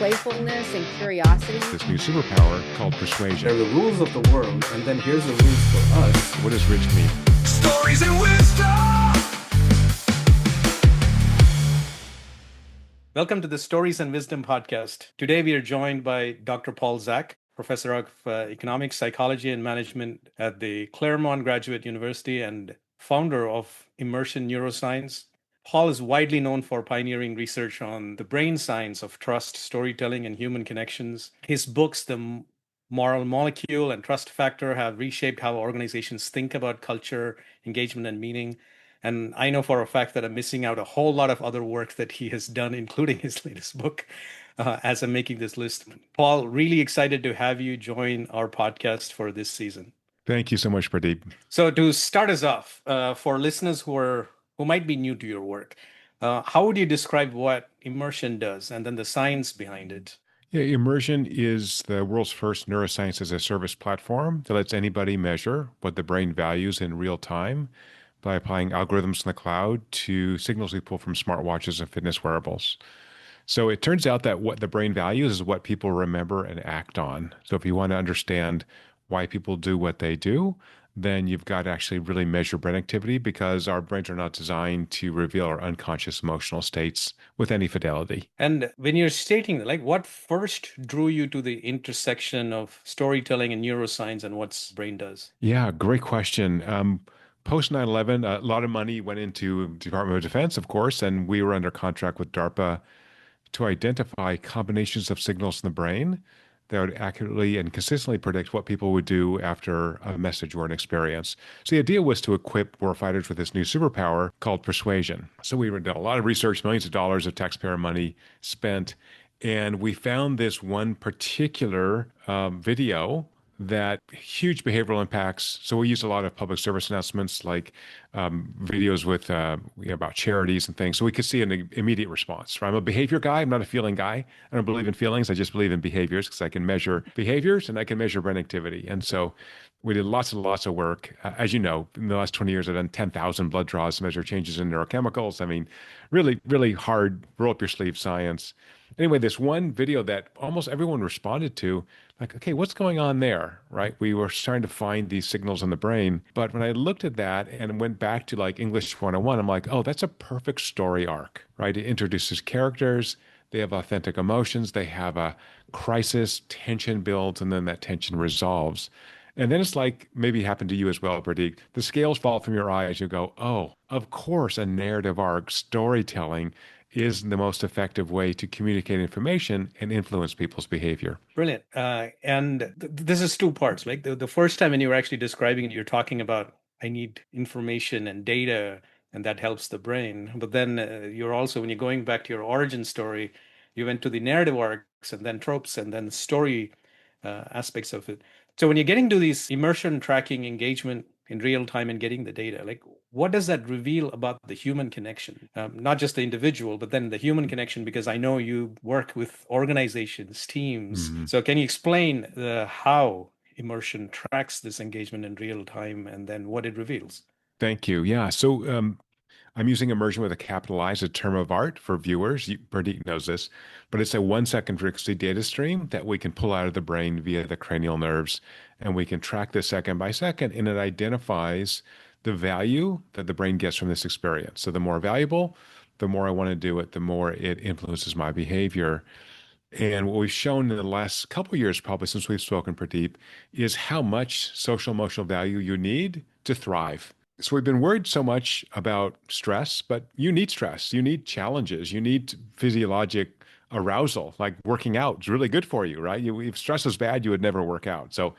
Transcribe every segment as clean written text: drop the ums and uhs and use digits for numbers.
playfulness and curiosity. This new superpower called persuasion. They're the rules of the world, and then here's the rules for us. What does rich mean? Stories and wisdom. Welcome to the Stories and Wisdom podcast. Today we are joined by Dr. Paul Zak, professor of economics, psychology, and management at the Claremont Graduate University and founder of Immersion Neuroscience. Paul is widely known for pioneering research on the brain science of trust, storytelling, and human connections. His books, The Moral Molecule and Trust Factor, have reshaped how organizations think about culture, engagement, and meaning. And I know for a fact that I'm missing out a whole lot of other work that he has done, including his latest book, as I'm making this list. Paul, really excited to have you join our podcast for this season. Thank you so much, Pradeep. So to start us off, for listeners who might be new to your work, how would you describe what Immersion does and then the science behind it? Yeah, Immersion is the world's first neuroscience as a service platform that lets anybody measure what the brain values in real time by applying algorithms in the cloud to signals we pull from smartwatches and fitness wearables. So it turns out that what the brain values is what people remember and act on. So if you want to understand why people do what they do, then you've got to actually really measure brain activity, because our brains are not designed to reveal our unconscious emotional states with any fidelity. And when you're stating, like, what first drew you to the intersection of storytelling and neuroscience and what brain does? Yeah, great question. Post 9/11, a lot of money went into Department of Defense, of course, and we were under contract with DARPA to identify combinations of signals in the brain that would accurately and consistently predict what people would do after a message or an experience. So the idea was to equip warfighters with this new superpower called persuasion. So we did a lot of research, millions of dollars of taxpayer money spent, and we found this one particular video that huge behavioral impacts. So we use a lot of public service announcements, like videos with about charities and things. So we could see an immediate response. Right? I'm a behavior guy. I'm not a feeling guy. I don't believe in feelings. I just believe in behaviors, because I can measure behaviors and I can measure brain activity. And so we did lots and lots of work. As you know, in the last 20 years, I've done 10,000 blood draws to measure changes in neurochemicals. I mean, really, really hard, roll up your sleeve science. Anyway, this one video that almost everyone responded to, like, okay, what's going on there, right? We were starting to find these signals in the brain. But when I looked at that and went back to like English 101, I'm like, oh, that's a perfect story arc, right? It introduces characters. They have authentic emotions. They have a crisis, tension builds, and then that tension resolves. And then it's like, maybe it happened to you as well, Pradeep. The scales fall from your eye as you go, oh, of course, a narrative arc, storytelling is the most effective way to communicate information and influence people's behavior. Brilliant. This is two parts. Like the first time when you were actually describing it, you're talking about, I need information and data, and that helps the brain. But then you're also, when you're going back to your origin story, you went to the narrative arcs and then tropes and then story aspects of it. So when you're getting to these immersion tracking engagement in real time and getting the data, like, what does that reveal about the human connection? Not just the individual, but then the human connection, because I know you work with organizations, teams. Mm-hmm. So can you explain how immersion tracks this engagement in real time and then what it reveals? Thank you. Yeah. So I'm using immersion with a capital I as a term of art for viewers. Pradeep knows this, but it's a 1-second frequency data stream that we can pull out of the brain via the cranial nerves, and we can track this second by second, and it identifies the value that the brain gets from this experience. So the more valuable, the more I want to do it, the more it influences my behavior. And what we've shown in the last couple of years, probably since we've spoken, Pradeep, is how much social emotional value you need to thrive. So we've been worried so much about stress, but you need stress. You need challenges. You need physiologic arousal, like working out is really good for you, right? If stress is bad, you would never work out. So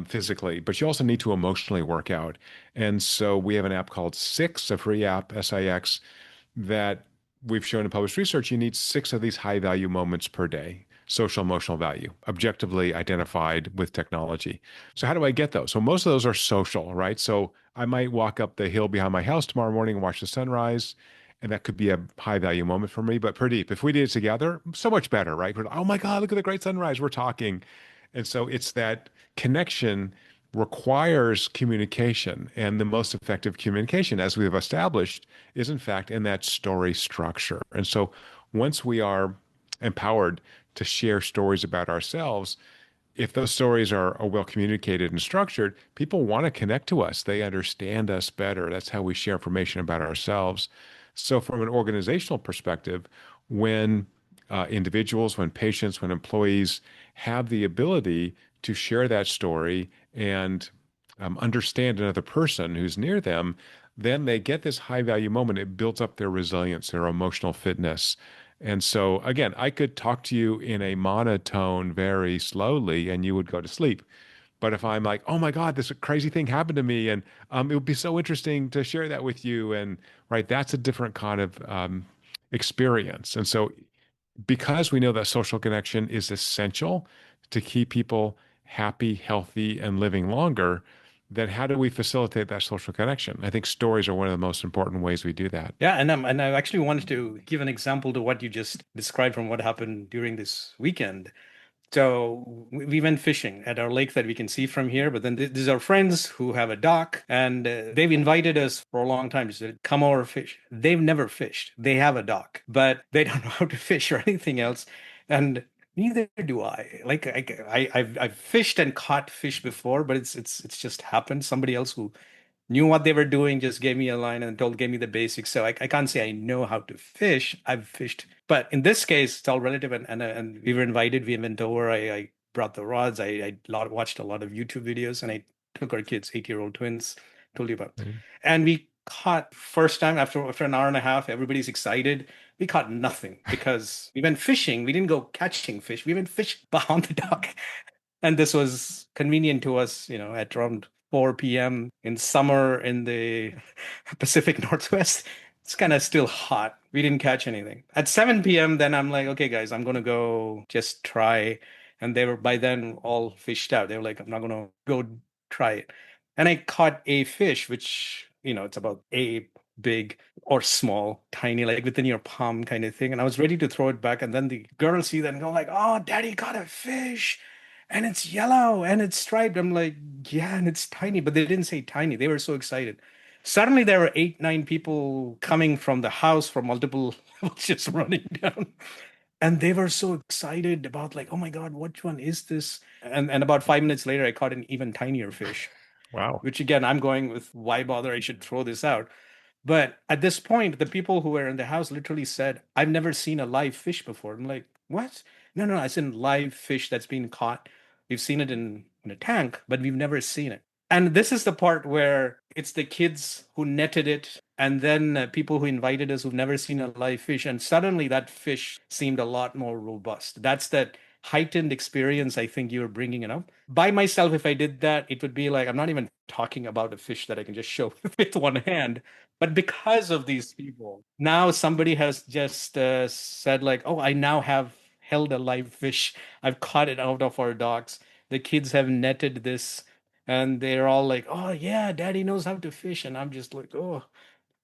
physically, but you also need to emotionally work out. And so we have an app called Six, a free app, SIX, that we've shown in published research, you need 6 of these high value moments per day. Social emotional value, objectively identified with technology. So how do I get those? So most of those are social, right? So I might walk up the hill behind my house tomorrow morning and watch the sunrise, and that could be a high value moment for me. But Pradeep, if we did it together, so much better, right? Oh my God, look at the great sunrise. We're talking. And so it's that connection requires communication, and the most effective communication, as we have established, is in fact in that story structure. And so once we are empowered to share stories about ourselves. If those stories are well communicated and structured, people want to connect to us. They understand us better. That's how we share information about ourselves. So, from an organizational perspective, when individuals, when patients, when employees have the ability to share that story and understand another person who's near them, then they get this high value moment. It builds up their resilience, their emotional fitness. And so, again, I could talk to you in a monotone very slowly and you would go to sleep. But if I'm like, oh my God, this crazy thing happened to me, and it would be so interesting to share that with you, and right, that's a different kind of experience. And so, because we know that social connection is essential to keep people happy, healthy, and living longer, then how do we facilitate that social connection? I think stories are one of the most important ways we do that. Yeah, and I actually wanted to give an example to what you just described from what happened during this weekend. So we went fishing at our lake that we can see from here. But then these are friends who have a dock, and they've invited us for a long time to say, come over fish. They've never fished. They have a dock, but they don't know how to fish or anything else. And neither do I. Like I've fished and caught fish before, but it's just happened. Somebody else who knew what they were doing, just gave me a line and gave me the basics. So I can't say I know how to fish. I've fished, but in this case, it's all relative. And we were invited. We went over. I brought the rods. Watched a lot of YouTube videos, and I took our kids, 8-year-old twins, told you about, Mhm. and we caught first time after an hour and a half. Everybody's excited. We caught nothing because we went fishing. We didn't go catching fish. We went fishing on the dock. And this was convenient to us, at around 4 p.m. in summer in the Pacific Northwest. It's kind of still hot. We didn't catch anything. At 7 p.m., then I'm like, okay, guys, I'm going to go just try. And they were by then all fished out. They were like, I'm not going to go try it. And I caught a fish, which, it's about a big or small, tiny, like within your palm kind of thing. And I was ready to throw it back. And then the girls see that and go like, oh, daddy caught a fish and it's yellow and it's striped. I'm like, yeah, and it's tiny, but they didn't say tiny. They were so excited. Suddenly there were 8, 9 people coming from the house from multiple levels just running down. And they were so excited about like, oh my God, which one is this? And about 5 minutes later, I caught an even tinier fish, Wow. which again, I'm going with why bother? I should throw this out. But at this point, the people who were in the house literally said, I've never seen a live fish before. I'm like, what? No, no, I seen live fish that's been caught. We've seen it in a tank, but we've never seen it. And this is the part where it's the kids who netted it, and then people who invited us who've never seen a live fish. And suddenly that fish seemed a lot more robust. That's that heightened experience I think you're bringing it up. By myself, if I did that, it would be like, I'm not even talking about a fish that I can just show with one hand. But because of these people, now somebody has just said, like, oh, I now have held a live fish. I've caught it out of our docks. The kids have netted this, and they're all like, oh, yeah, daddy knows how to fish. And I'm just like, oh.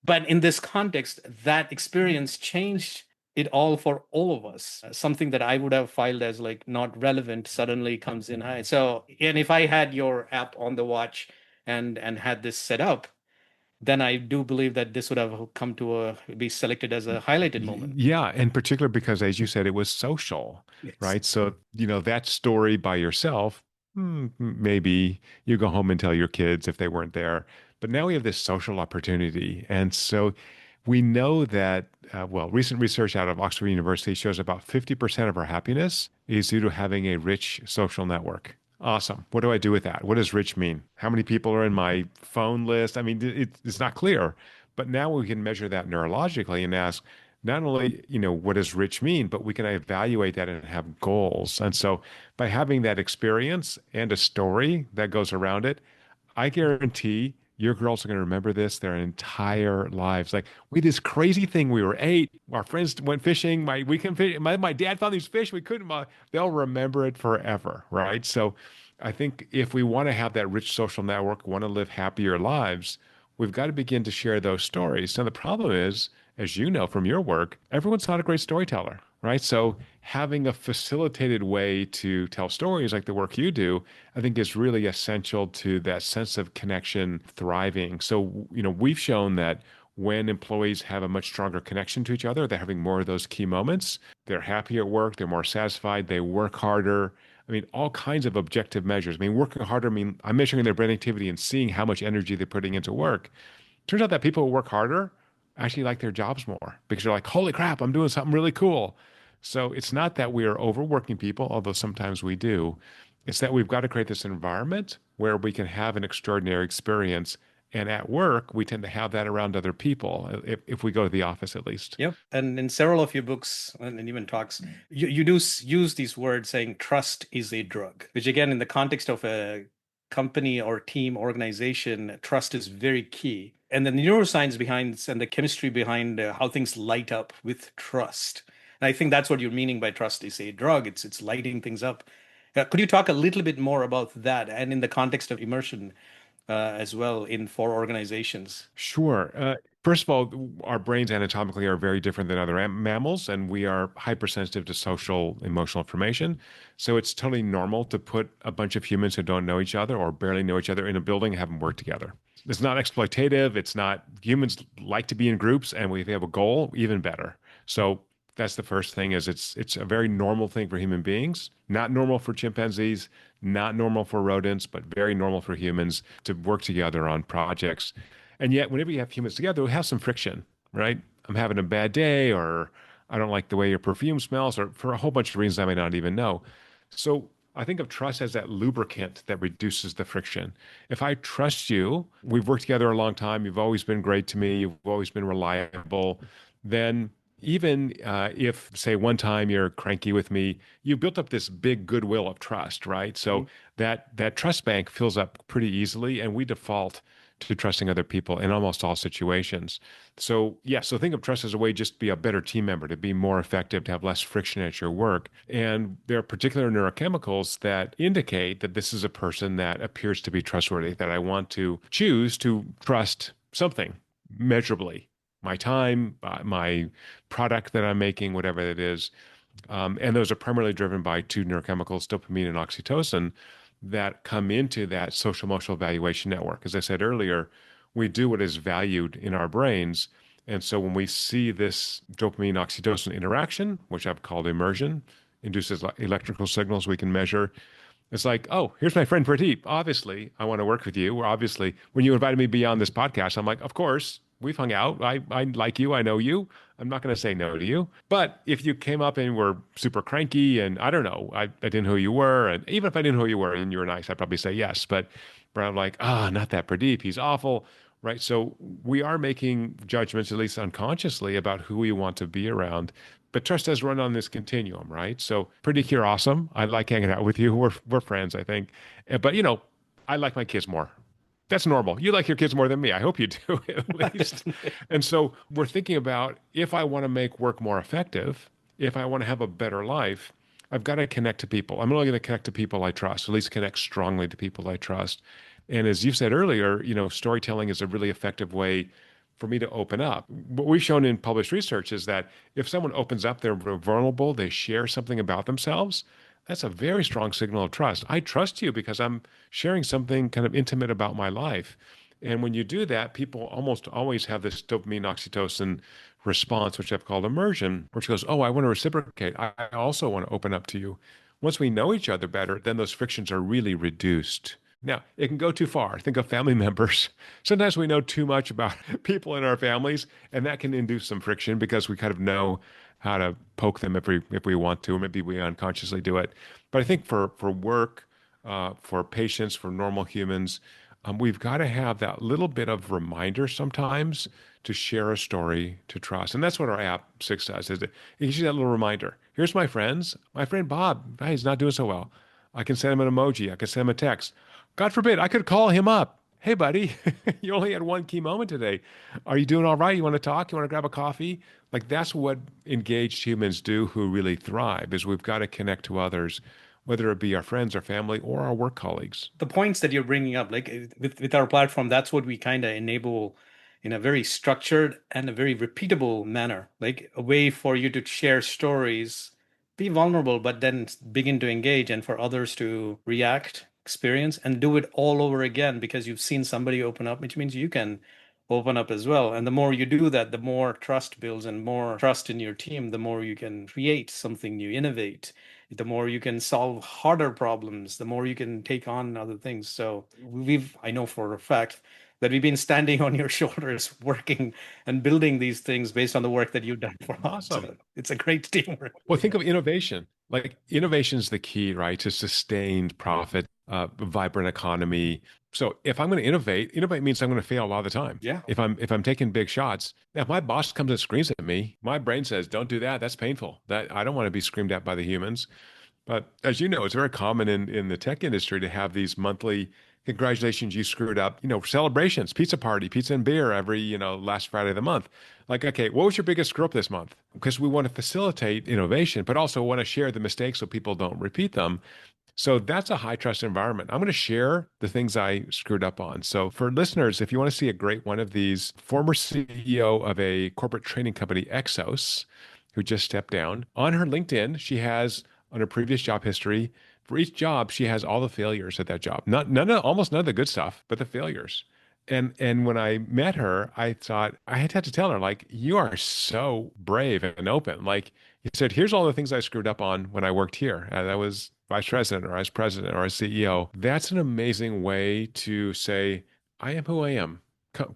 But in this context, that experience changed it all for all of us. Something that I would have filed as like not relevant suddenly comes in high. So, and if I had your app on the watch and had this set up, then I do believe that this would have come to be selected as a highlighted moment. Yeah, in particular because, as you said, it was social, Yes. right? So, that story by yourself, maybe you go home and tell your kids if they weren't there. But now we have this social opportunity. And so we know that, recent research out of Oxford University shows about 50% of our happiness is due to having a rich social network. Awesome. What do I do with that? What does rich mean? How many people are in my phone list? I mean, it's not clear. But now we can measure that neurologically and ask not only, what does rich mean, but we can evaluate that and have goals. And so by having that experience and a story that goes around it, I guarantee your girls are going to remember this their entire lives. Like, we did this crazy thing. We were 8. Our friends went fishing. My dad found these fish. We couldn't. They'll remember it forever, right? So, I think if we want to have that rich social network, want to live happier lives, we've got to begin to share those stories. Now, the problem is, as you know from your work, everyone's not a great storyteller, right? So having a facilitated way to tell stories like the work you do, I think is really essential to that sense of connection thriving. So, we've shown that when employees have a much stronger connection to each other, they're having more of those key moments. They're happier at work, they're more satisfied, they work harder. I mean, all kinds of objective measures. I mean, working harder, I mean, I'm measuring their brain activity and seeing how much energy they're putting into work. Turns out that people who work harder actually like their jobs more because they're like, holy crap, I'm doing something really cool. So it's not that we are overworking people, although sometimes we do. It's that we've got to create this environment where we can have an extraordinary experience. And at work, we tend to have that around other people, if we go to the office at least. Yep. And in several of your books and even talks, you do use these words saying trust is a drug, which again, in the context of a company or team organization, trust is very key. And then the neuroscience behind and the chemistry behind how things light up with trust. And I think that's what you're meaning by trust is a drug. It's lighting things up. Could you talk a little bit more about that and in the context of immersion as well in for organizations? Sure. First of all, our brains anatomically are very different than other mammals, and we are hypersensitive to social emotional information. So it's totally normal to put a bunch of humans who don't know each other or barely know each other in a building and have them work together. It's not exploitative. It's not, humans like to be in groups, and if they have a goal, even better. So that's the first thing is it's a very normal thing for human beings, not normal for chimpanzees, not normal for rodents, but very normal for humans to work together on projects. And yet, whenever you have humans together, we have some friction, right? I'm having a bad day, or I don't like the way your perfume smells, or for a whole bunch of reasons I may not even know. So I think of trust as that lubricant that reduces the friction. If I trust you, we've worked together a long time, you've always been great to me, you've always been reliable, then even if, say, one time you're cranky with me, you built up this big goodwill of trust, right? So that trust bank fills up pretty easily, and we default to trusting other people in almost all situations. So yeah, so think of trust as a way just to be a better team member, to be more effective, to have less friction at your work. And there are particular neurochemicals that indicate that this is a person that appears to be trustworthy, that I want to choose to trust something measurably. My time, my product that I'm making, whatever it is. And those are primarily driven by two neurochemicals, dopamine and oxytocin, that come into that social emotional evaluation network. As I said earlier, we do what is valued in our brains. And so when we see this dopamine oxytocin interaction, which I've called immersion, induces electrical signals we can measure. It's like, oh, here's my friend Pradeep. Obviously, I want to work with you. Or obviously, when you invited me beyond this podcast, I'm like, of course, we've hung out. I like you. I know you. I'm not going to say no to you. But if you came up and were super cranky and I don't know, I didn't know who you were. And even if I didn't know who you were and you were nice, I'd probably say yes. But I'm like, not that Pradeep. He's awful. Right. So we are making judgments, at least unconsciously, about who we want to be around. But trust does run on this continuum, right? So Pradeep, you're awesome. I like hanging out with you. We're friends, I think. But I like my kids more. That's normal. You like your kids more than me. I hope you do, at least. And so we're thinking about, if I want to make work more effective, if I want to have a better life, I've got to connect to people. I'm only going to connect to people I trust, at least connect strongly to people I trust. And as you said earlier, storytelling is a really effective way for me to open up. What we've shown in published research is that if someone opens up, they're vulnerable, they share something about themselves, that's a very strong signal of trust. I trust you because I'm sharing something kind of intimate about my life. And when you do that, people almost always have this dopamine oxytocin response, which I've called immersion, which goes, oh, I want to reciprocate. I also want to open up to you. Once we know each other better, then those frictions are really reduced. Now, it can go too far. Think of family members. Sometimes we know too much about people in our families, and that can induce some friction because we kind of know how to poke them if we want to, or maybe we unconsciously do it. But I think for work, for patients, for normal humans, we've got to have that little bit of reminder sometimes to share a story, to trust. And that's what our app 6 does, is it gives you that little reminder. Here's my friends. My friend Bob, he's not doing so well. I can send him an emoji. I can send him a text. God forbid, I could call him up. Hey, buddy, you only had one key moment today. Are you doing all right? You want to talk? You want to grab a coffee? Like, that's what engaged humans do who really thrive, is we've got to connect to others, whether it be our friends, our family, or our work colleagues. The points that you're bringing up, like with our platform, that's what we kind of enable in a very structured and a very repeatable manner, like a way for you to share stories, be vulnerable, but then begin to engage and for others to react, experience, and do it all over again because you've seen somebody open up, which means you can open up as well. And the more you do that, the more trust builds, and more trust in your team, the more you can create something new, innovate. The more you can solve harder problems, the more you can take on other things. So I know for a fact that we've been standing on your shoulders, working and building these things based on the work that you've done for us. Awesome. So it's a great teamwork. Well, think of innovation. Like innovation is the key, right, to sustained profit, vibrant economy. So if I'm going to innovate means I'm going to fail a lot of the time. Yeah. If I'm taking big shots, now if my boss comes and screams at me, my brain says, "Don't do that. That's painful. That I don't want to be screamed at by the humans." But as you know, it's very common in the tech industry to have these monthly congratulations, you screwed up, celebrations, pizza party, pizza and beer every, last Friday of the month. Like, okay, what was your biggest screw up this month? Because we want to facilitate innovation, but also want to share the mistakes so people don't repeat them. So that's a high trust environment. I'm going to share the things I screwed up on. So for listeners, if you want to see a great one of these, former CEO of a corporate training company, Exos, who just stepped down, on her LinkedIn, she has on her previous job history, for each job, she has all the failures at that job. Almost none of the good stuff, but the failures. And when I met her, I thought I had to tell her, like, you are so brave and open. Like you said, here's all the things I screwed up on when I worked here. And I was vice president or I was president or I was CEO. That's an amazing way to say, I am who I am.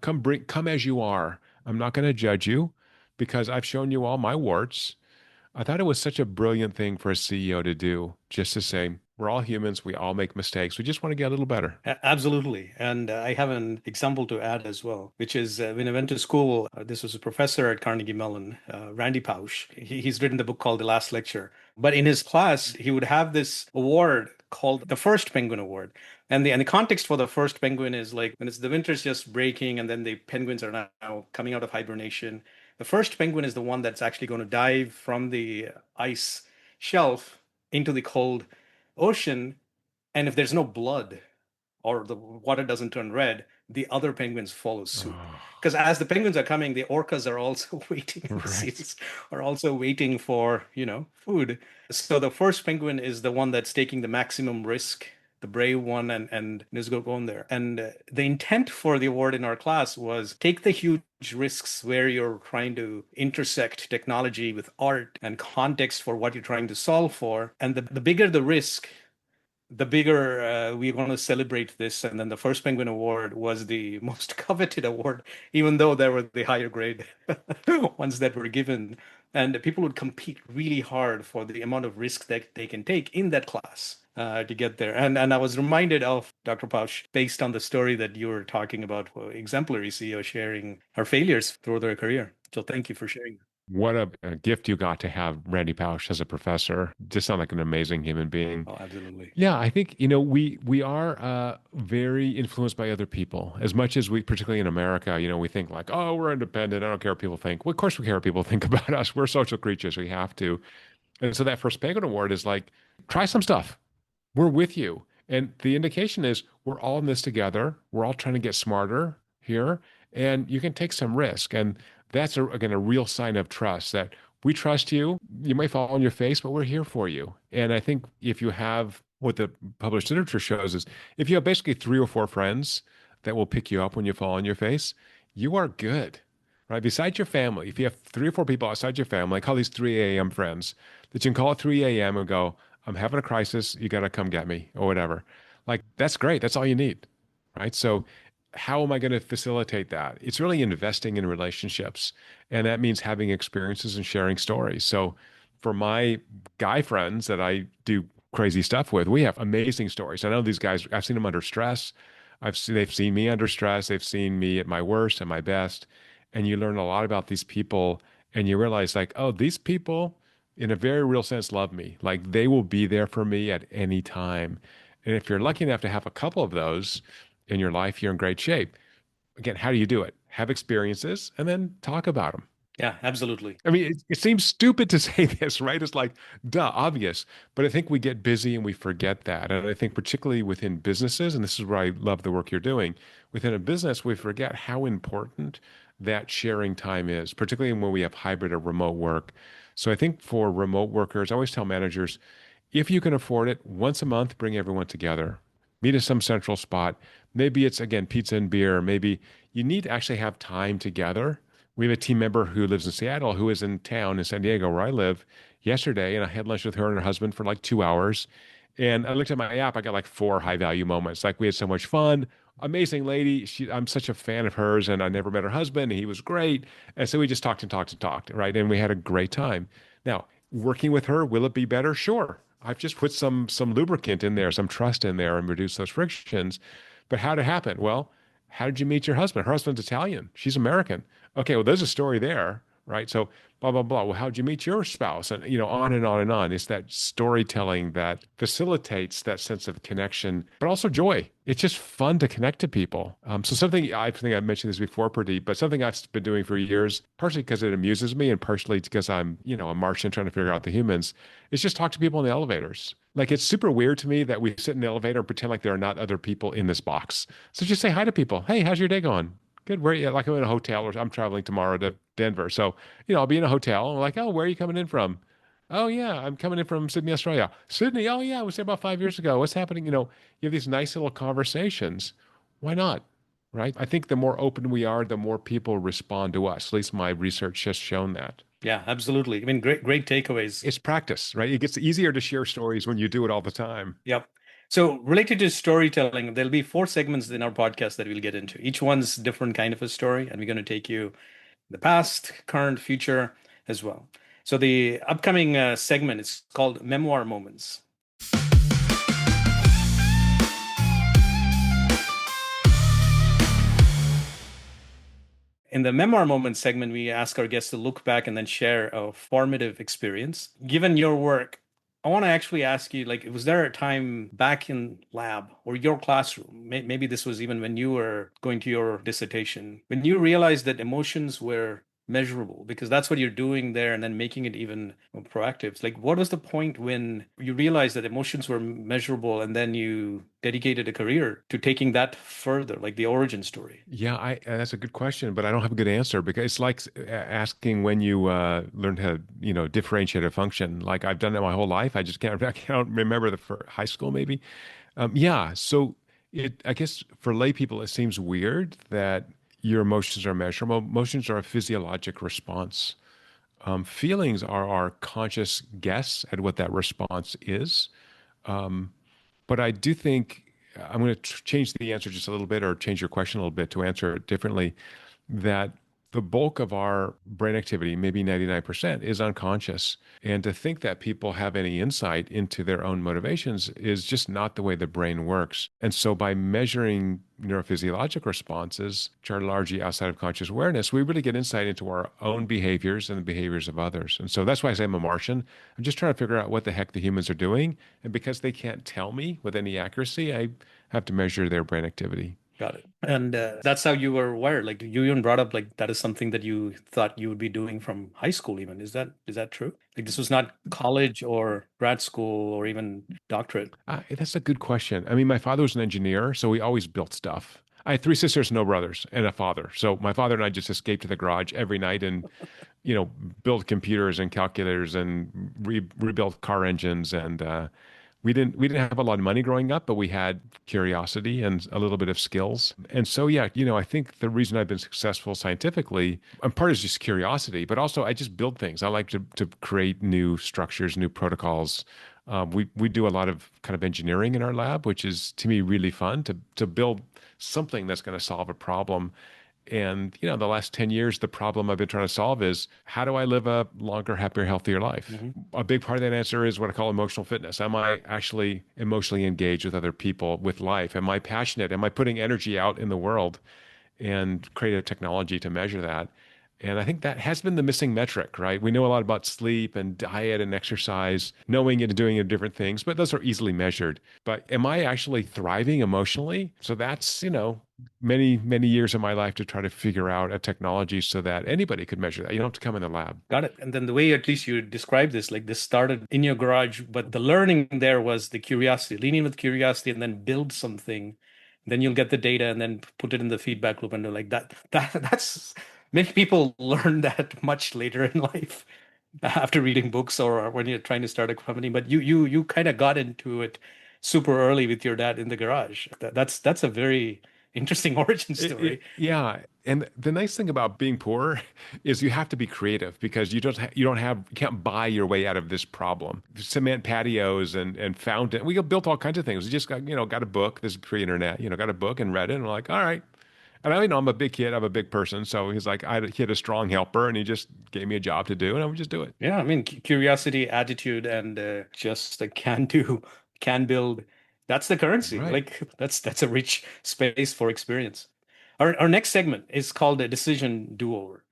Come as you are. I'm not going to judge you because I've shown you all my warts. I thought it was such a brilliant thing for a CEO to do, just to say, we're all humans. We all make mistakes. We just want to get a little better. Absolutely. And I have an example to add as well, which is when I went to school, this was a professor at Carnegie Mellon, Randy Pausch. He's written the book called The Last Lecture. But in his class, he would have this award called the First Penguin Award. And the context for the first penguin is like when the winter's just breaking and then the penguins are now coming out of hibernation. The first penguin is the one that's actually going to dive from the ice shelf into the cold ocean. And if there's no blood or the water doesn't turn red, the other penguins follow suit. Because as the penguins are coming, the orcas are also waiting. The seals are also waiting for, food. So the first penguin is the one that's taking the maximum risk, the brave one, and is going there. And the intent for the award in our class was take the huge risks where you're trying to intersect technology with art and context for what you're trying to solve for. And the bigger the risk, the bigger we want to celebrate this. And then the First Penguin Award was the most coveted award, even though there were the higher grade ones that were given. And people would compete really hard for the amount of risk that they can take in that class to get there. And I was reminded of Dr. Pausch based on the story that you were talking about, exemplary CEO sharing her failures through their career. So thank you for sharing. What a gift you got to have Randy Pausch as a professor. Just sound like an amazing human being. Oh, absolutely. Yeah, I think, we are very influenced by other people. As much as we, particularly in America, we think like, oh, we're independent. I don't care what people think. Well, of course we care what people think about us. We're social creatures. We have to. And so that First Penguin Award is like, try some stuff. We're with you. And the indication is we're all in this together. We're all trying to get smarter here. And you can take some risk. And that's, again, a real sign of trust that we trust you. You might fall on your face, but we're here for you. And I think if you have what the published literature shows is if you have basically 3 or 4 friends that will pick you up when you fall on your face, you are good, right? Besides your family, if you have 3 or 4 people outside your family, call these 3 a.m. friends that you can call at 3 a.m. and go, I'm having a crisis. You got to come get me or whatever. Like, that's great. That's all you need, right? So how am I going to facilitate that? It's really investing in relationships. And that means having experiences and sharing stories. So for my guy friends that I do crazy stuff with, we have amazing stories. I know these guys, I've seen them under stress. They've seen me under stress. They've seen me at my worst and my best. And you learn a lot about these people and you realize like, oh, these people in a very real sense love me. Like they will be there for me at any time. And if you're lucky enough to have a couple of those in your life, you're in great shape. Again, how do you do it? Have experiences and then talk about them. Yeah, absolutely. I mean, it seems stupid to say this, right? It's like, duh, obvious. But I think we get busy and we forget that. And I think particularly within businesses, and this is where I love the work you're doing, within a business, we forget how important that sharing time is, particularly when we have hybrid or remote work. So I think for remote workers, I always tell managers, if you can afford it, once a month, bring everyone together. Meet at some central spot. Maybe it's, again, pizza and beer. Maybe you need to actually have time together. We have a team member who lives in Seattle who is in town in San Diego where I live yesterday, and I had lunch with her and her husband for like 2 hours. And I looked at my app, I got like four high value moments. Like we had so much fun. Amazing lady. I'm such a fan of hers, and I never met her husband. And he was great. And so we just talked and talked and talked, right? And we had a great time. Now, working with her, will it be better? Sure. I've just put some lubricant in there, some trust in there, and reduce those frictions. But how did it happen? Well, how did you meet your husband? Her husband's Italian. She's American. Okay, well, there's a story there, right? So blah blah blah. Well, how'd you meet your spouse? And on and on and on. It's that storytelling that facilitates that sense of connection, but also joy. It's just fun to connect to people. So something I think I mentioned this before, Pradeep, but something I've been doing for years, partially because it amuses me and partially because I'm a Martian trying to figure out the humans, is just talk to people in the elevators. Like it's super weird to me that we sit in the elevator and pretend like there are not other people in this box. So just say hi to people. Hey, how's your day going? Good. Where are you? Like I'm in a hotel or I'm traveling tomorrow to Denver. So, I'll be in a hotel. I'm like, oh, where are you coming in from? Oh, yeah, I'm coming in from Sydney, Australia. Sydney. Oh, yeah, I was there about 5 years ago. What's happening? You have these nice little conversations. Why not? Right? I think the more open we are, the more people respond to us. At least my research has shown that. Yeah, absolutely. I mean, great takeaways. It's practice, right? It gets easier to share stories when you do it all the time. Yep. So related to storytelling, there'll be 4 segments in our podcast that we'll get into. Each one's different kind of a story, and we're going to take you the past, current, future as well. So the upcoming segment is called Memoir Moments. In the Memoir Moments segment, we ask our guests to look back and then share a formative experience. Given your work, I want to actually ask you, like, was there a time back in lab or your classroom, maybe this was even when you were going to your dissertation, when you realized that emotions were measurable, because that's what you're doing there, and then making it even more proactive? It's like, what was the point when you realized that emotions were measurable and then you dedicated a career to taking that further, like the origin story? Yeah, that's a good question, but I don't have a good answer because it's like asking when you learned how to, differentiate a function. Like I've done it my whole life. I just can't remember for high school maybe. Yeah, so I guess for lay people, it seems weird that your emotions are measurable. Emotions are a physiologic response. Feelings are our conscious guess at what that response is. But I do think I'm going to change the answer just a little bit or change your question a little bit to answer it differently, that the bulk of our brain activity, maybe 99%, is unconscious. And to think that people have any insight into their own motivations is just not the way the brain works. And so by measuring neurophysiologic responses, which are largely outside of conscious awareness, we really get insight into our own behaviors and the behaviors of others. And so that's why I say I'm a Martian. I'm just trying to figure out what the heck the humans are doing. And because they can't tell me with any accuracy, I have to measure their brain activity. Got it. And that's how you were wired. Like you even brought up like that is something that you thought you would be doing from high school even. Is that true? Like this was not college or grad school or even doctorate. That's a good question. I mean, my father was an engineer, so we always built stuff. I had 3 sisters, no brothers, and a father. So my father and I just escaped to the garage every night and, built computers and calculators and rebuilt car engines. And we didn't have a lot of money growing up, but we had curiosity and a little bit of skills. And so, yeah, I think the reason I've been successful scientifically, and part is just curiosity, but also I just build things. I like to create new structures, new protocols. We do a lot of kind of engineering in our lab, which is to me really fun to build something that's going to solve a problem. And, the last 10 years, the problem I've been trying to solve is how do I live a longer, happier, healthier life? Mm-hmm. A big part of that answer is what I call emotional fitness. Am I actually emotionally engaged with other people, with life? Am I passionate? Am I putting energy out in the world, and create a technology to measure that? And I think that has been the missing metric, right? We know a lot about sleep and diet and exercise, knowing it and doing it different things, but those are easily measured. But am I actually thriving emotionally? So that's, many, many years of my life to try to figure out a technology so that anybody could measure that. You don't have to come in the lab. Got it. And then the way at least you describe this, like this started in your garage, but the learning there was the curiosity, lean in with curiosity and then build something. Then you'll get the data and then put it in the feedback loop and do like that's many people learn that much later in life after reading books or when you're trying to start a company. But you kind of got into it super early with your dad in the garage. That's a very interesting origin story. Yeah, and the nice thing about being poor is you have to be creative because you can't buy your way out of this problem. Cement patios and fountain. We built all kinds of things. We just got a book. This is pre-internet. Got a book and read it, and we're like, all right. And I'm a big kid. I'm a big person, so he's like, he had a strong helper, and he just gave me a job to do, and I would just do it. Yeah, I mean, curiosity, attitude, and just a can do, can build. That's the currency. Right. Like that's a rich space for experience. Our next segment is called a decision do-over.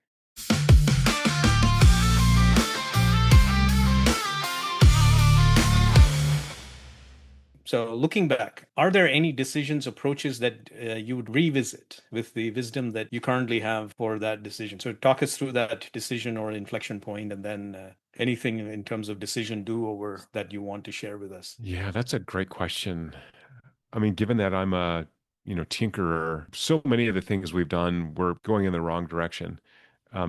So, looking back, are there any decisions, approaches that you would revisit with the wisdom that you currently have for that decision? So, talk us through that decision or inflection point, and then anything in terms of decision do-over that you want to share with us. Yeah, that's a great question. I mean, given that I'm a, tinkerer, so many of the things we've done were going in the wrong direction.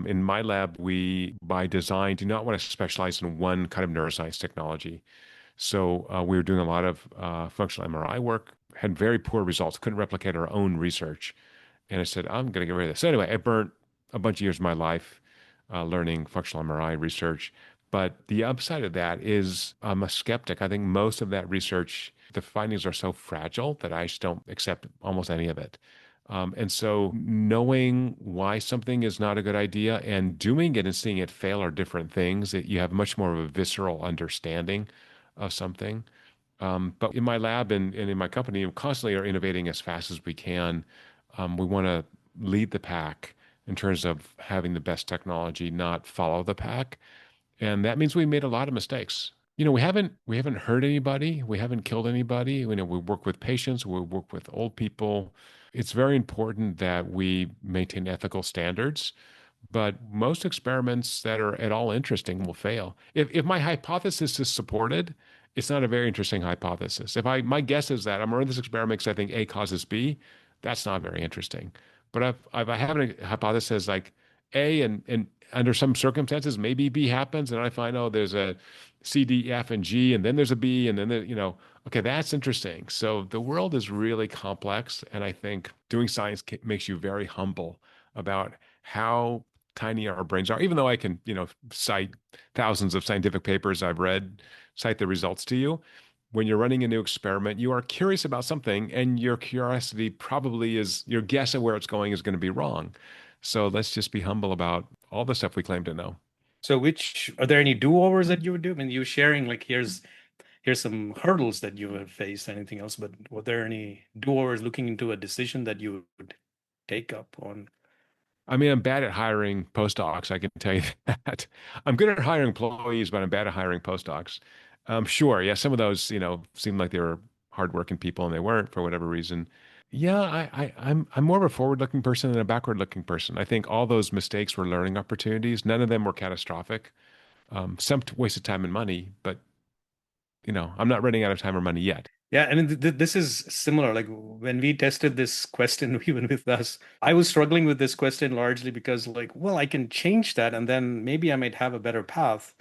In my lab, we, by design, do not want to specialize in one kind of neuroscience technology. So we were doing a lot of functional MRI work, had very poor results, couldn't replicate our own research. And I said, I'm going to get rid of this. So anyway, I burnt a bunch of years of my life learning functional MRI research. But the upside of that is I'm a skeptic. I think most of that research, the findings are so fragile that I just don't accept almost any of it. And so knowing why something is not a good idea and doing it and seeing it fail are different things, that you have much more of a visceral understanding of something. But in my lab and in my company, we constantly are innovating as fast as we can. We want to lead the pack in terms of having the best technology, not follow the pack. And that means we made a lot of mistakes. We haven't hurt anybody. We haven't killed anybody. We work with patients. We work with old people. It's very important that we maintain ethical standards. But most experiments that are at all interesting will fail. If my hypothesis is supported, it's not a very interesting hypothesis. My guess is that I'm running this experiment because I think A causes B, that's not very interesting. But if I have a hypothesis like A and under some circumstances maybe B happens, and I find there's a C, D, F, and G, and then there's a B, and then okay, that's interesting. So the world is really complex, and I think doing science makes you very humble about how tiny our brains are, even though I can, cite thousands of scientific papers I've read, cite the results to you. When you're running a new experiment, you are curious about something, and your curiosity probably is your guess at where it's going is going to be wrong. So let's just be humble about all the stuff we claim to know. So, are there any do-overs that you would do? I mean, you were sharing like here's some hurdles that you have faced, anything else, but were there any do-overs looking into a decision that you would take up on? I mean, I'm bad at hiring postdocs. I can tell you that. I'm good at hiring employees, but I'm bad at hiring postdocs. Sure, yeah, some of those, seemed like they were hardworking people and they weren't for whatever reason. Yeah, I'm more of a forward-looking person than a backward-looking person. I think all those mistakes were learning opportunities. None of them were catastrophic. Some wasted time and money, but I'm not running out of time or money yet. Yeah, I mean, this is similar. Like when we tested this question, even with us, I was struggling with this question largely because, like, well, I can change that and then maybe I might have a better path.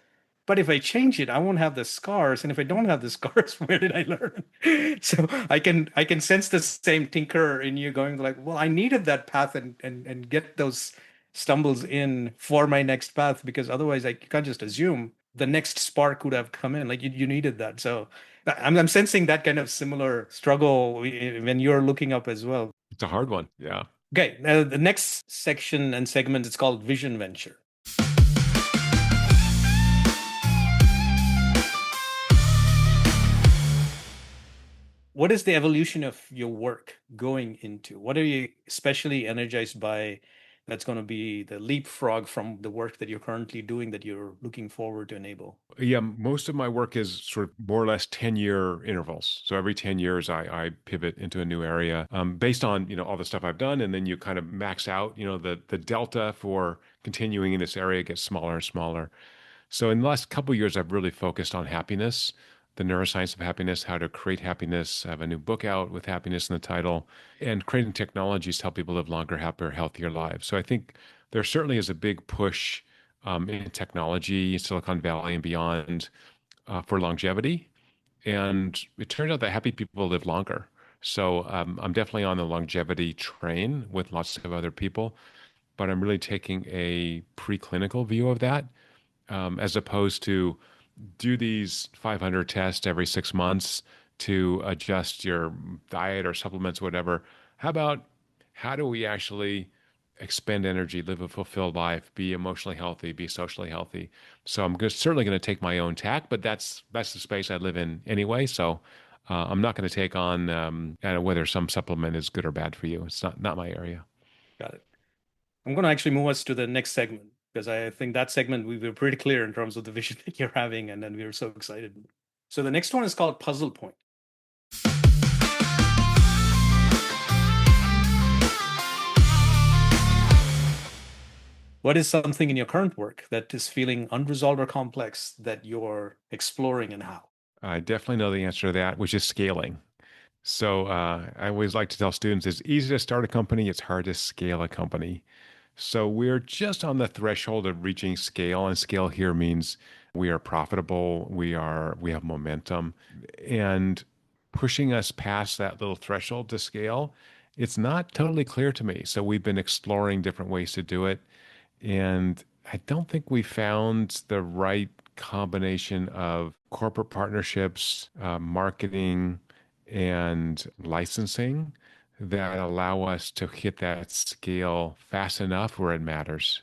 But if I change it, I won't have the scars. And if I don't have the scars, where did I learn? So I can sense the same tinker in you going like, well, I needed that path and get those stumbles in for my next path, because otherwise I can't just assume the next spark would have come in. Like you needed that. So I'm sensing that kind of similar struggle when you're looking up as well. It's a hard one. Yeah. Okay. Now the next section and segment is called Vision Venture. What is the evolution of your work going into? What are you especially energized by that's going to be the leapfrog from the work that you're currently doing that you're looking forward to enable? Yeah, most of my work is sort of more or less 10-year intervals. So every 10 years, I pivot into a new area based on, all the stuff I've done. And then you kind of max out, the delta for continuing in this area gets smaller and smaller. So in the last couple of years, I've really focused on happiness, the neuroscience of happiness, how to create happiness. I have a new book out with happiness in the title, and creating technologies to help people live longer, happier, healthier lives. So I think there certainly is a big push in technology, Silicon Valley and beyond, for longevity. And it turns out that happy people live longer. So I'm definitely on the longevity train with lots of other people, but I'm really taking a preclinical view of that, as opposed to do these 500 tests every 6 months to adjust your diet or supplements, whatever. How about how do we actually expend energy, live a fulfilled life, be emotionally healthy, be socially healthy? So certainly going to take my own tack, but that's the space I live in anyway. So I'm not going to take on whether some supplement is good or bad for you. It's not my area. Got it. I'm going to actually move us to the next segment because I think that segment we were pretty clear in terms of the vision that you're having, and then we were so excited. So the next one is called Puzzle Point. What is something in your current work that is feeling unresolved or complex that you're exploring, and how? I definitely know the answer to that, which is scaling. So I always like to tell students it's easy to start a company, it's hard to scale a company. So we're just on the threshold of reaching scale, and scale here means we are profitable, we have momentum, and pushing us past that little threshold to scale, it's not totally clear to me. So we've been exploring different ways to do it, and I don't think we found the right combination of corporate partnerships, marketing, and licensing that allow us to hit that scale fast enough where it matters.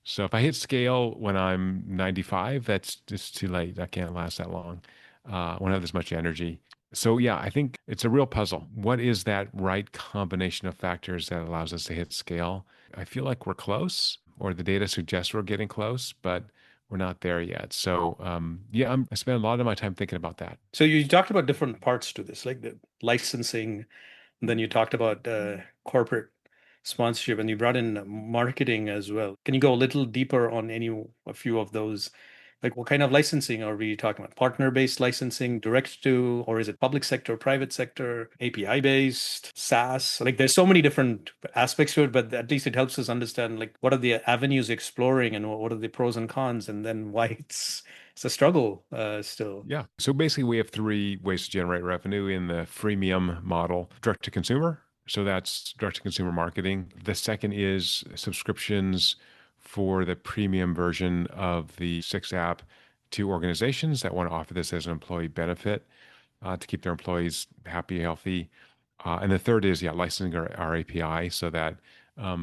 So if I hit scale when I'm 95, that's just too late. I can't last that long. I won't have this much energy. So yeah, I think it's a real puzzle. What is that right combination of factors that allows us to hit scale? I feel like we're close, or the data suggests we're getting close, but we're not there yet. So yeah, I spend a lot of my time thinking about that. So you talked about different parts to this, like the licensing, and then you talked about corporate sponsorship, and you brought in marketing as well. Can you go a little deeper on a few of those? Like what kind of licensing are we talking about? Partner-based licensing, direct to, or is it public sector, private sector, API-based, SaaS? Like there's so many different aspects to it, but at least it helps us understand like what are the avenues exploring and what are the pros and cons, and then why it's a struggle still. Yeah. So basically, we have three ways to generate revenue in the freemium model: direct to consumer. So that's direct to consumer marketing. The second is subscriptions for the premium version of the Six app to organizations that want to offer this as an employee benefit to keep their employees happy, healthy. And the third is, yeah, licensing our API so that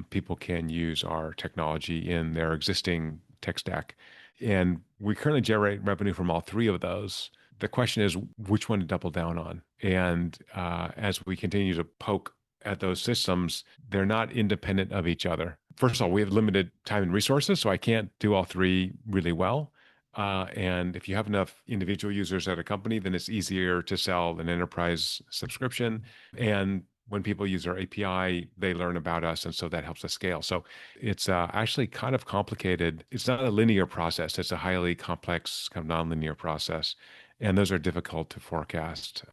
people can use our technology in their existing tech stack. And we currently generate revenue from all three of those. The question is which one to double down on. And as we continue to poke at those systems, they're not independent of each other. First of all, we have limited time and resources, so I can't do all three really well. And if you have enough individual users at a company, then it's easier to sell an enterprise subscription. And when people use our API, they learn about us, and so that helps us scale. So it's actually kind of complicated. It's not a linear process. It's a highly complex, kind of nonlinear process, and those are difficult to forecast.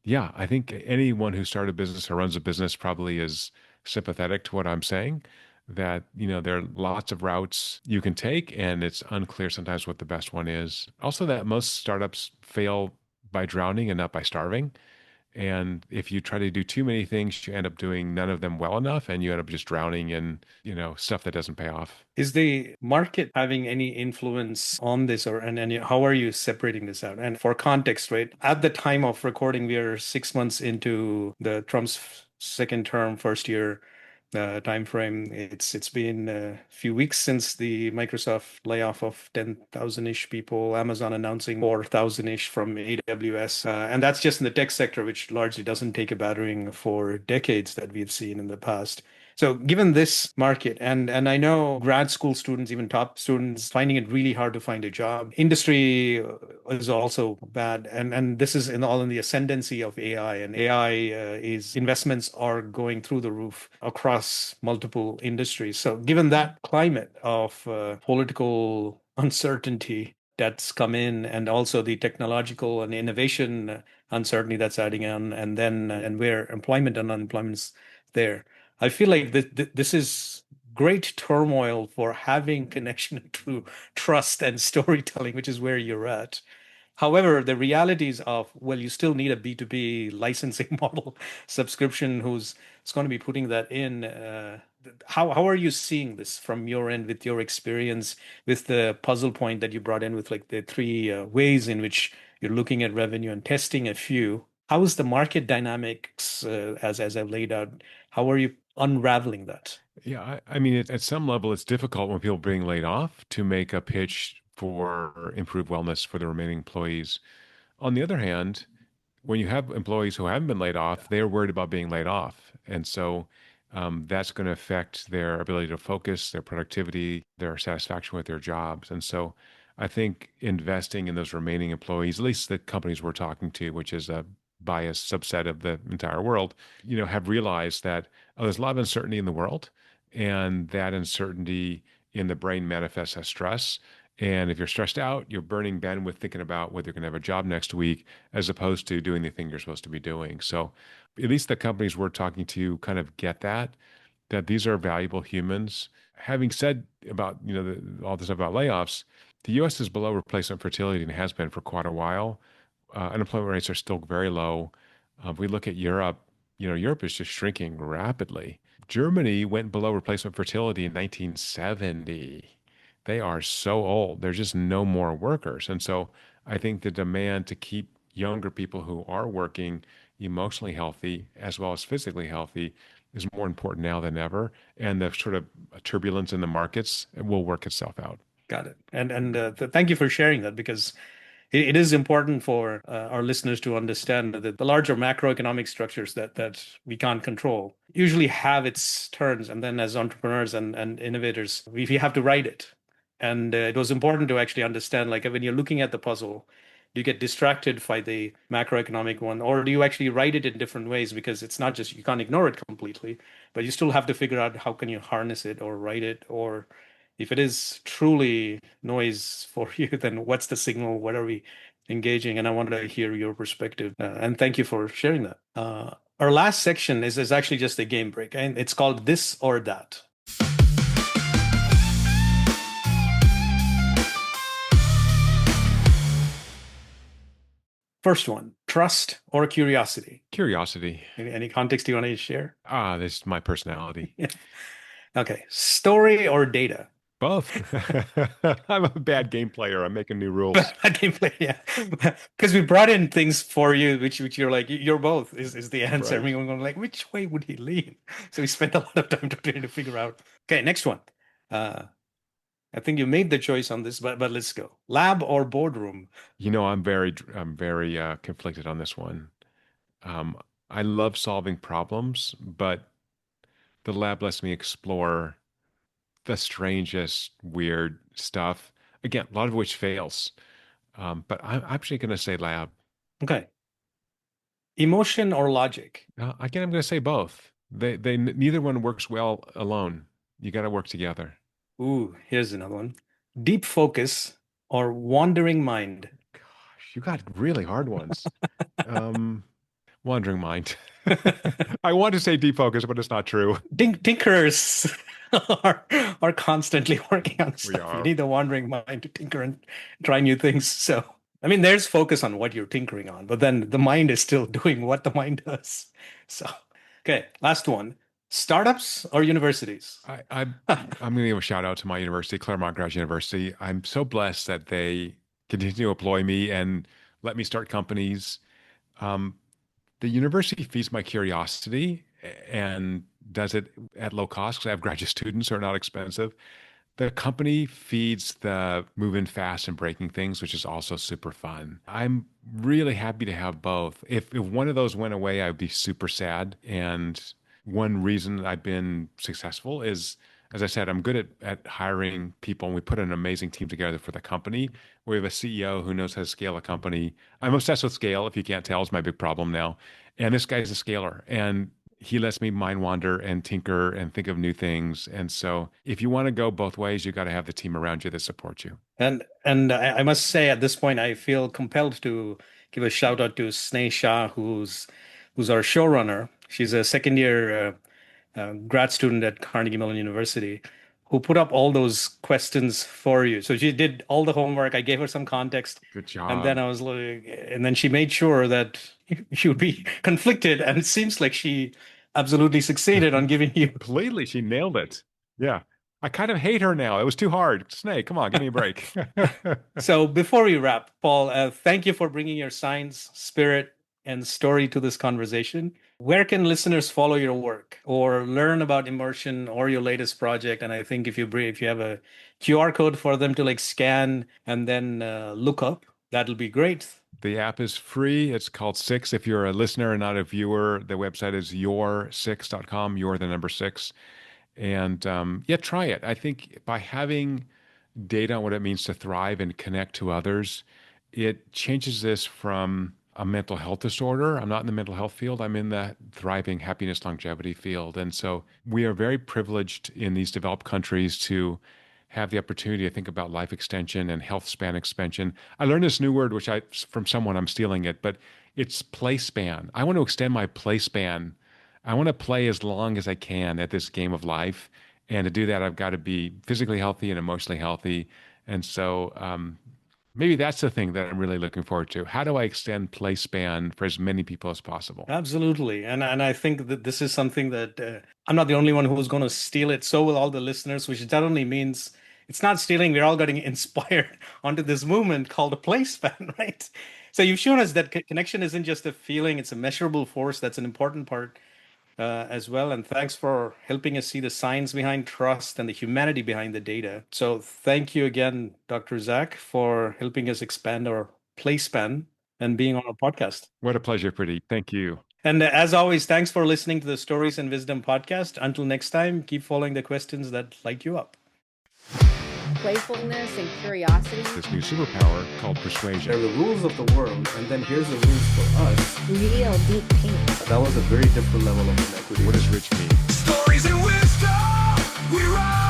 Yeah, I think anyone who started a business or runs a business probably is sympathetic to what I'm saying. That there are lots of routes you can take, and it's unclear sometimes what the best one is. Also, that most startups fail by drowning and not by starving. And if you try to do too many things, you end up doing none of them well enough, and you end up just drowning in, stuff that doesn't pay off. Is the market having any influence on this, or and how are you separating this out? And for context, right, at the time of recording, we are 6 months into the Trump's second term, first year time frame. It's been a few weeks since the Microsoft layoff of 10,000-ish people, Amazon announcing 4,000-ish from AWS, and that's just in the tech sector, which largely doesn't take a battering for decades that we've seen in the past. So given this market, and I know grad school students, even top students, finding it really hard to find a job. Industry is also bad, and this is all in the ascendancy of AI, and AI is investments are going through the roof across multiple industries. So given that climate of political uncertainty that's come in, and also the technological and innovation uncertainty that's adding on, and then and where employment and unemployment's there. I feel like this is great turmoil for having connection through trust and storytelling, which is where you're at. However, the realities of, well, you still need a B2B licensing model subscription who's going to be putting that in. How are you seeing this from your end with your experience with the puzzle point that you brought in with like the three ways in which you're looking at revenue and testing a few? How is the market dynamics as I've laid out? How are you unraveling that? Yeah, I mean, at some level, it's difficult when people are being laid off to make a pitch for improved wellness for the remaining employees. On the other hand, when you have employees who haven't been laid off, they're worried about being laid off. And so that's going to affect their ability to focus, their productivity, their satisfaction with their jobs. And so I think investing in those remaining employees, at least the companies we're talking to, which is a biased subset of the entire world, have realized that there's a lot of uncertainty in the world, and that uncertainty in the brain manifests as stress. And if you're stressed out, you're burning bandwidth thinking about whether you're going to have a job next week, as opposed to doing the thing you're supposed to be doing. So at least the companies we're talking to kind of get that these are valuable humans. Having said about, all this about layoffs, the US is below replacement fertility and has been for quite a while. Unemployment rates are still very low. If we look at Europe, Europe is just shrinking rapidly. Germany went below replacement fertility in 1970. They are so old. There's just no more workers. And so I think the demand to keep younger people who are working emotionally healthy as well as physically healthy is more important now than ever. And the sort of turbulence in the markets will work itself out. Got it. And thank you for sharing that, because it is important for our listeners to understand that the larger macroeconomic structures that we can't control usually have its turns. And then as entrepreneurs and innovators, we have to write it. And it was important to actually understand, like when you're looking at the puzzle, do you get distracted by the macroeconomic one, or do you actually write it in different ways? Because it's not just, you can't ignore it completely, but you still have to figure out how can you harness it or write it, or if it is truly noise for you, then what's the signal? What are we engaging? And I wanted to hear your perspective. And thank you for sharing that. Our last section is actually just a game break, and it's called This or That. First one, trust or curiosity? Curiosity. Any context you want to share? This is my personality. Yeah. Okay. Story or data? Both. I'm a bad game player. I'm making new rules. Gameplay, yeah. Because we brought in things for you, which you're like, you're both is the answer. Right. We're going like, which way would he lean? So we spent a lot of time trying to figure out. Okay, next one. I think you made the choice on this, but let's go. Lab or boardroom? I'm very conflicted on this one. I love solving problems, but the lab lets me explore the strangest, weird stuff. Again, a lot of which fails. But I'm actually going to say lab. Okay. Emotion or logic? Again, I'm going to say both. They neither one works well alone. You got to work together. Ooh, here's another one. Deep focus or wandering mind? Gosh, you got really hard ones. Wandering mind. I want to say defocus, but it's not true. Tinkerers are constantly working on stuff. are. You need the wandering mind to tinker and try new things. So, I mean, there's focus on what you're tinkering on, but then the mind is still doing what the mind does. So, okay, last one. Startups or universities? I'm going to give a shout out to my university, Claremont Graduate University. I'm so blessed that they continue to employ me and let me start companies. The university feeds my curiosity and does it at low cost because I have graduate students who are not expensive. The company feeds the moving fast and breaking things, which is also super fun. I'm really happy to have both. If one of those went away, I would be super sad. And one reason I've been successful is, as I said, I'm good at hiring people, and we put an amazing team together for the company. We have a CEO who knows how to scale a company. I'm obsessed with scale. If you can't tell, it's my big problem now. And this guy's a scaler, and he lets me mind wander and tinker and think of new things. And so if you want to go both ways, you got to have the team around you that supports you. And I must say at this point, I feel compelled to give a shout out to Sneh Shah, who's our showrunner. She's a second year grad student at Carnegie Mellon University, who put up all those questions for you. So she did all the homework. I gave her some context. Good And then job. I was like, and then she made sure that you would be conflicted. And it seems like she absolutely succeeded on giving you. Completely. She nailed it. Yeah. I kind of hate her now. It was too hard. Snake, come on, give me a break. So before we wrap, Paul, thank you for bringing your science, spirit, and story to this conversation. Where can listeners follow your work or learn about Immersion or your latest project? And I think if you have a QR code for them to like scan and then look up, that'll be great. The app is free. It's called Six. If you're a listener and not a viewer, the website is your6.com, you're the number six. And yeah, try it. I think by having data on what it means to thrive and connect to others, it changes this from a mental health disorder. I'm not in the mental health field. I'm in the thriving happiness longevity field. And so we are very privileged in these developed countries to have the opportunity to think about life extension and health span expansion. I learned this new word, which from someone, I'm stealing it, but it's play span. I want to extend my play span. I want to play as long as I can at this game of life. And to do that, I've got to be physically healthy and emotionally healthy. And so maybe that's the thing that I'm really looking forward to. How do I extend play span for as many people as possible? Absolutely. And I think that this is something that I'm not the only one who's going to steal it. So will all the listeners, which that only means it's not stealing. We're all getting inspired onto this movement called a play span, right? So you've shown us that connection isn't just a feeling, it's a measurable force. That's an important part as well. And thanks for helping us see the science behind trust and the humanity behind the data. So thank you again, Dr. Zach, for helping us expand our play span and being on our podcast. What a pleasure, Pradeep. Thank you. And as always, thanks for listening to the Stories and Wisdom podcast. Until next time, keep following the questions that light you up. Playfulness and curiosity. This new superpower called They're persuasion. the rules of the world, and then here's the rules for us. Real deep pink. That was a very different level of inequity. What does rich mean? Stories and wisdom, we rise.